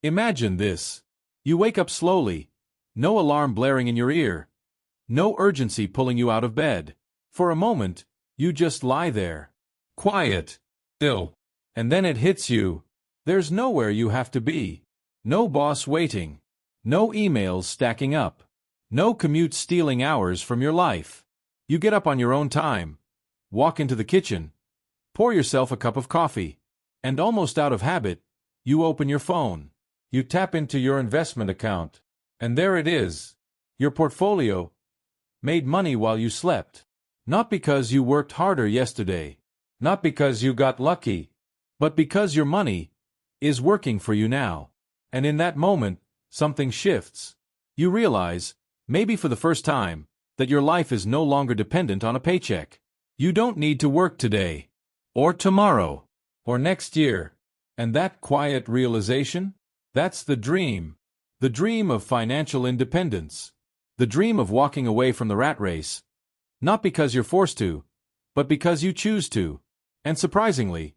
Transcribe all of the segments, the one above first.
Imagine this. You wake up slowly, no alarm blaring in your ear, no urgency pulling you out of bed. For a moment, you just lie there, quiet, still. And then it hits you. There's nowhere you have to be. No boss waiting. No emails stacking up. No commute stealing hours from your life. You get up on your own time, walk into the kitchen, pour yourself a cup of coffee, and almost out of habit, you open your phone. You tap into your investment account, and there it is. Your portfolio. Made money while you slept. Not because you worked harder yesterday. Not because you got lucky. But because your money is working for you now. And in that moment, something shifts. You realize, maybe for the first time, that your life is no longer dependent on a paycheck. You don't need to work today, or tomorrow, or next year. And that quiet realization? That's the dream. The dream of financial independence. The dream of walking away from the rat race. Not because you're forced to, but because you choose to. And surprisingly,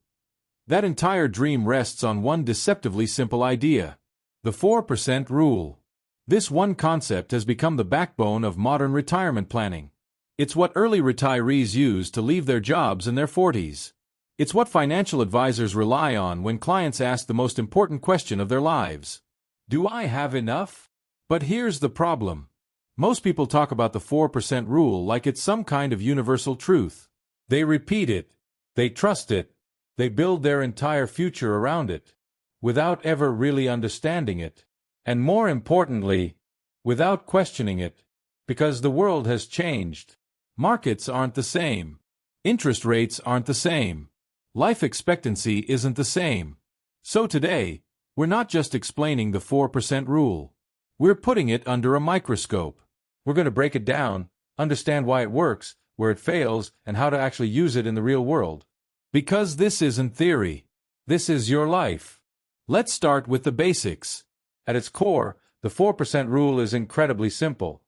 that entire dream rests on one deceptively simple idea. The 4% rule. This one concept has become the backbone of modern retirement planning. It's what early retirees use to leave their jobs in their 40s. It's what financial advisors rely on when clients ask the most important question of their lives. Do I have enough? But here's the problem. Most people talk about the 4% rule like it's some kind of universal truth. They repeat it. They trust it. They build their entire future around it, without ever really understanding it. And more importantly, without questioning it. Because the world has changed. Markets aren't the same. Interest rates aren't the same. Life expectancy isn't the same. So today, we're not just explaining the 4% rule. We're putting it under a microscope. We're going to break it down, understand why it works, where it fails, and how to actually use it in the real world. Because this isn't theory. This is your life. Let's start with the basics. At its core, the 4% rule is incredibly simple.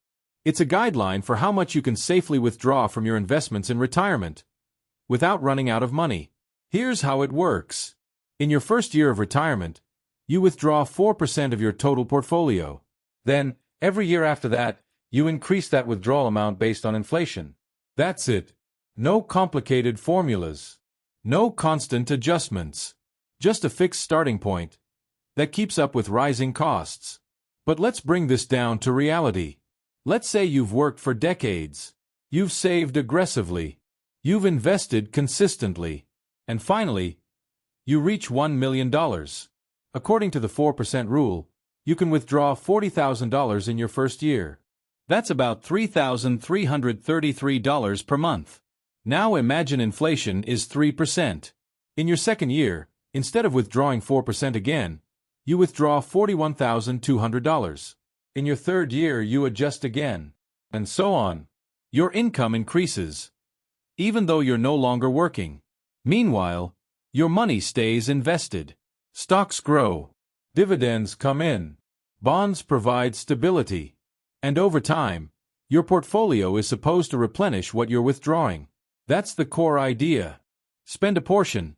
It's a guideline for how much you can safely withdraw from your investments in retirement, without running out of money. Here's how it works. In your first year of retirement, you withdraw 4% of your total portfolio. Then, every year after that, you increase that withdrawal amount based on inflation. That's it. No complicated formulas. No constant adjustments. Just a fixed starting point that keeps up with rising costs. But let's bring this down to reality. Let's say you've worked for decades. You've saved aggressively. You've invested consistently. And finally, you reach $1 million. According to the 4% rule, you can withdraw $40,000 in your first year. That's about $3,333 per month. Now imagine inflation is 3%. In your second year, instead of withdrawing 4% again, you withdraw $41,200. In your third year, you adjust again. And so on. Your income increases, even though you're no longer working. Meanwhile, your money stays invested. Stocks grow. Dividends come in. Bonds provide stability. And over time, your portfolio is supposed to replenish what you're withdrawing. That's the core idea. Spend a portion,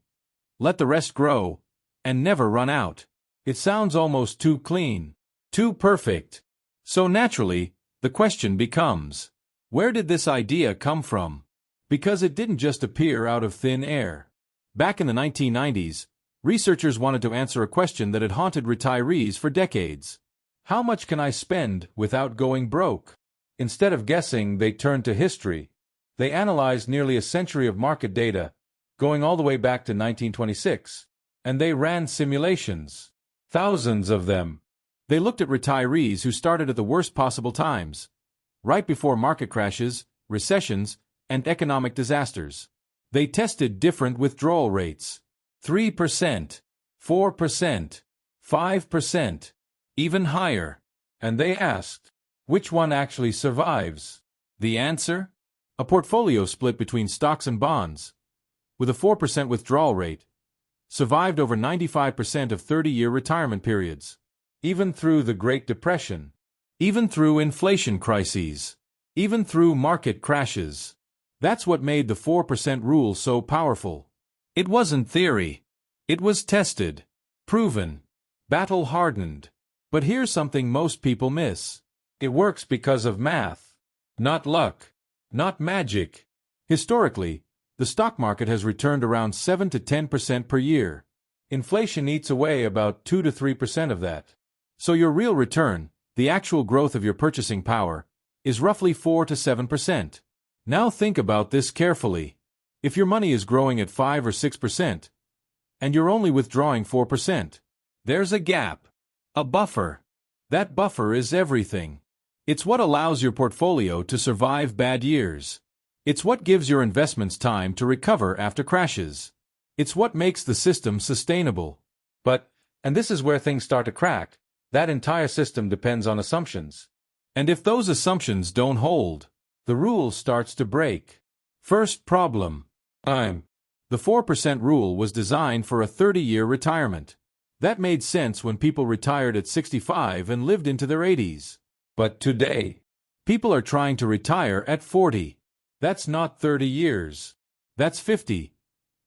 let the rest grow, and never run out. It sounds almost too clean, too perfect. So naturally, the question becomes, where did this idea come from? Because it didn't just appear out of thin air. Back in the 1990s, researchers wanted to answer a question that had haunted retirees for decades. How much can I spend without going broke? Instead of guessing, they turned to history. They analyzed nearly a century of market data, going all the way back to 1926. And they ran simulations. Thousands of them. They looked at retirees who started at the worst possible times, right before market crashes, recessions, and economic disasters. They tested different withdrawal rates. 3%, 4%, 5%, even higher. And they asked, which one actually survives? The answer? A portfolio split between stocks and bonds, with a 4% withdrawal rate, survived over 95% of 30-year retirement periods. Even through the Great Depression. Even through inflation crises. Even through market crashes. That's what made the 4% rule so powerful. It wasn't theory. It was tested. Proven. battle-hardened. But here's something most people miss. It works because of math, not luck, not magic. Historically, the stock market has returned around 7 to 10% per year. Inflation eats away about 2 to 3% of that. So your real return, the actual growth of your purchasing power, is roughly 4 to 7%. Now think about this carefully. If your money is growing at 5 or 6%, and you're only withdrawing 4%, there's a gap, a buffer. That buffer is everything. It's what allows your portfolio to survive bad years. It's what gives your investments time to recover after crashes. It's what makes the system sustainable. But, and this is where things start to crack, that entire system depends on assumptions. And if those assumptions don't hold, the rule starts to break. First problem. The 4% rule was designed for a 30-year retirement. That made sense when people retired at 65 and lived into their 80s. But today, people are trying to retire at 40. That's not 30 years. That's 50,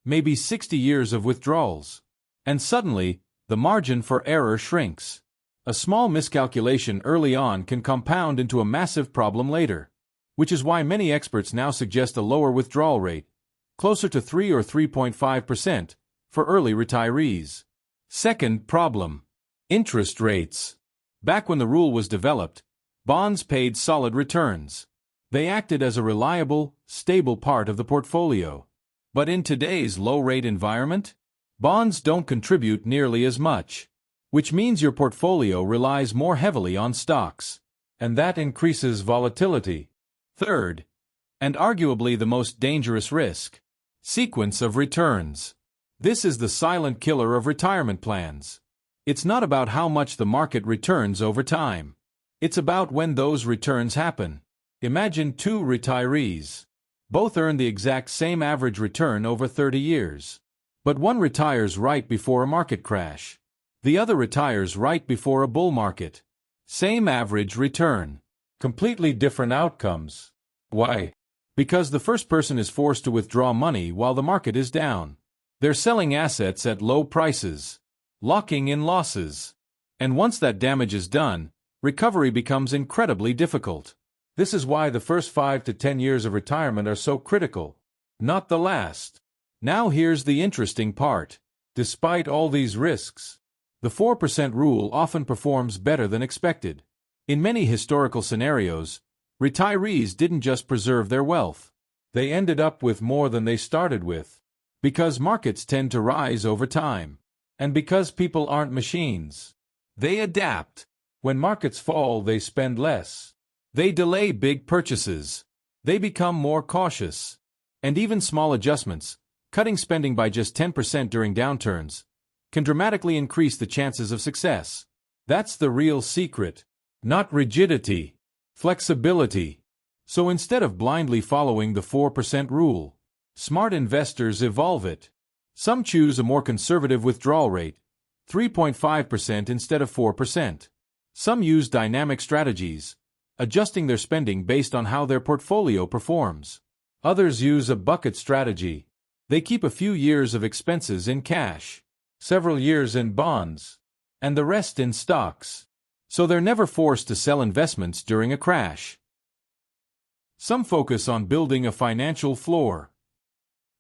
maybe 60 years of withdrawals. And suddenly, the margin for error shrinks. A small miscalculation early on can compound into a massive problem later, which is why many experts now suggest a lower withdrawal rate, closer to 3 or 3.5%, for early retirees. Second problem. Interest rates. Back when the rule was developed, bonds paid solid returns. They acted as a reliable, stable part of the portfolio. But in today's low-rate environment, bonds don't contribute nearly as much, which means your portfolio relies more heavily on stocks, and that increases volatility. Third, and arguably the most dangerous risk, sequence of returns. This is the silent killer of retirement plans. It's not about how much the market returns over time. It's about when those returns happen. Imagine two retirees. Both earn the exact same average return over 30 years. But one retires right before a market crash. The other retires right before a bull market. Same average return. Completely different outcomes. Why? Because the first person is forced to withdraw money while the market is down. They're selling assets at low prices, locking in losses. And once that damage is done, recovery becomes incredibly difficult. This is why the first 5 to 10 years of retirement are so critical, not the last. Now here's the interesting part. Despite all these risks, the 4% rule often performs better than expected. In many historical scenarios, retirees didn't just preserve their wealth. They ended up with more than they started with. Because markets tend to rise over time. And because people aren't machines. They adapt. When markets fall, they spend less. They delay big purchases. They become more cautious. And even small adjustments, cutting spending by just 10% during downturns, can dramatically increase the chances of success. That's the real secret. Not rigidity. Flexibility. So instead of blindly following the 4% rule, smart investors evolve it. Some choose a more conservative withdrawal rate, 3.5% instead of 4%. Some use dynamic strategies, adjusting their spending based on how their portfolio performs. Others use a bucket strategy. They keep a few years of expenses in cash, several years in bonds, and the rest in stocks. So they're never forced to sell investments during a crash. Some focus on building a financial floor.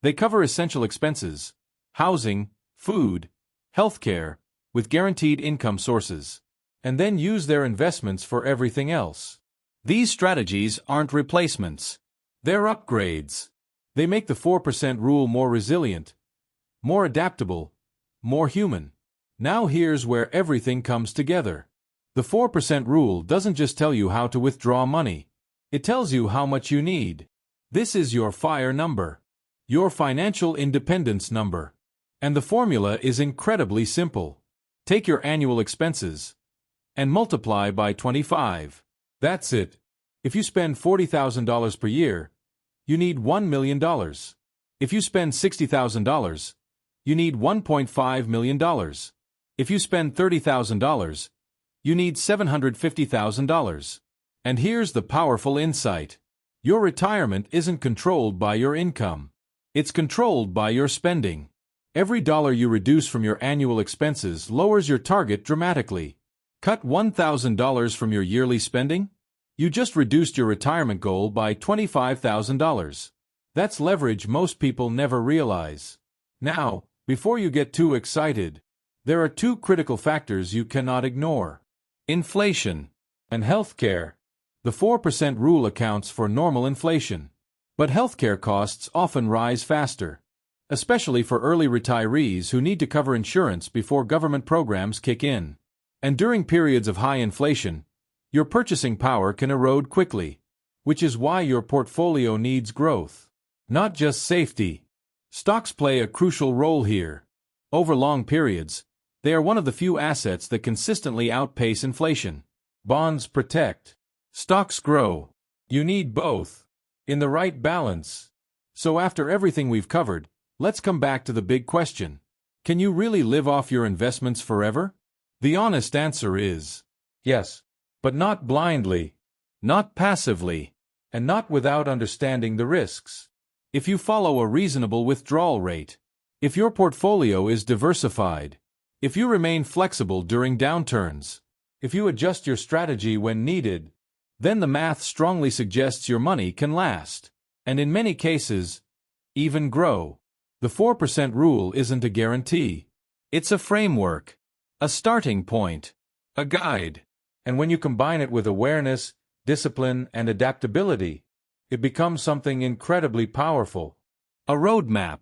They cover essential expenses, housing, food, healthcare, with guaranteed income sources, and then use their investments for everything else. These strategies aren't replacements. They're upgrades. They make the 4% rule more resilient, more adaptable, more human. Now here's where everything comes together. The 4% rule doesn't just tell you how to withdraw money. It tells you how much you need. This is your FIRE number, your financial independence number. And the formula is incredibly simple. Take your annual expenses and multiply by 25. That's it. If you spend $40,000 per year, you need $1 million. If you spend $60,000, you need $1.5 million. If you spend $30,000, you need $750,000. And here's the powerful insight. Your retirement isn't controlled by your income. It's controlled by your spending. Every dollar you reduce from your annual expenses lowers your target dramatically. Cut $1,000 from your yearly spending? You just reduced your retirement goal by $25,000. That's leverage most people never realize. Now, before you get too excited, there are two critical factors you cannot ignore: inflation and healthcare. The 4% rule accounts for normal inflation, but healthcare costs often rise faster, especially for early retirees who need to cover insurance before government programs kick in. And during periods of high inflation, your purchasing power can erode quickly, which is why your portfolio needs growth, not just safety. Stocks play a crucial role here. Over long periods, they are one of the few assets that consistently outpace inflation. Bonds protect. Stocks grow. You need both, in the right balance. So after everything we've covered, let's come back to the big question. Can you really live off your investments forever? The honest answer is yes, but not blindly, not passively, and not without understanding the risks. If you follow a reasonable withdrawal rate, if your portfolio is diversified, if you remain flexible during downturns, if you adjust your strategy when needed, then the math strongly suggests your money can last, and in many cases, even grow. The 4% rule isn't a guarantee. It's a framework, a starting point, a guide. And when you combine it with awareness, discipline, and adaptability, it becomes something incredibly powerful. A roadmap,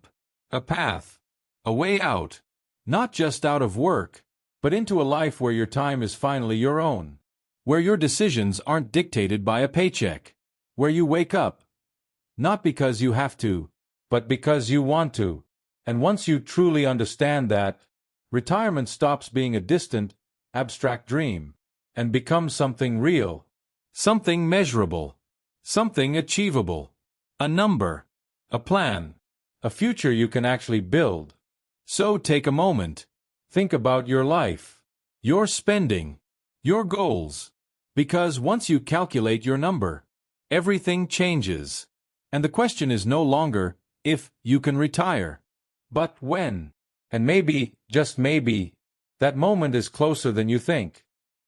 a path, a way out, not just out of work, but into a life where your time is finally your own, where your decisions aren't dictated by a paycheck, where you wake up, not because you have to, but because you want to. And once you truly understand that, retirement stops being a distant, abstract dream and becomes something real, something measurable, something achievable, a number, a plan, a future you can actually build. So take a moment. Think about your life, your spending, your goals. Because once you calculate your number, everything changes. And the question is no longer if you can retire, but when. And maybe, just maybe, that moment is closer than you think.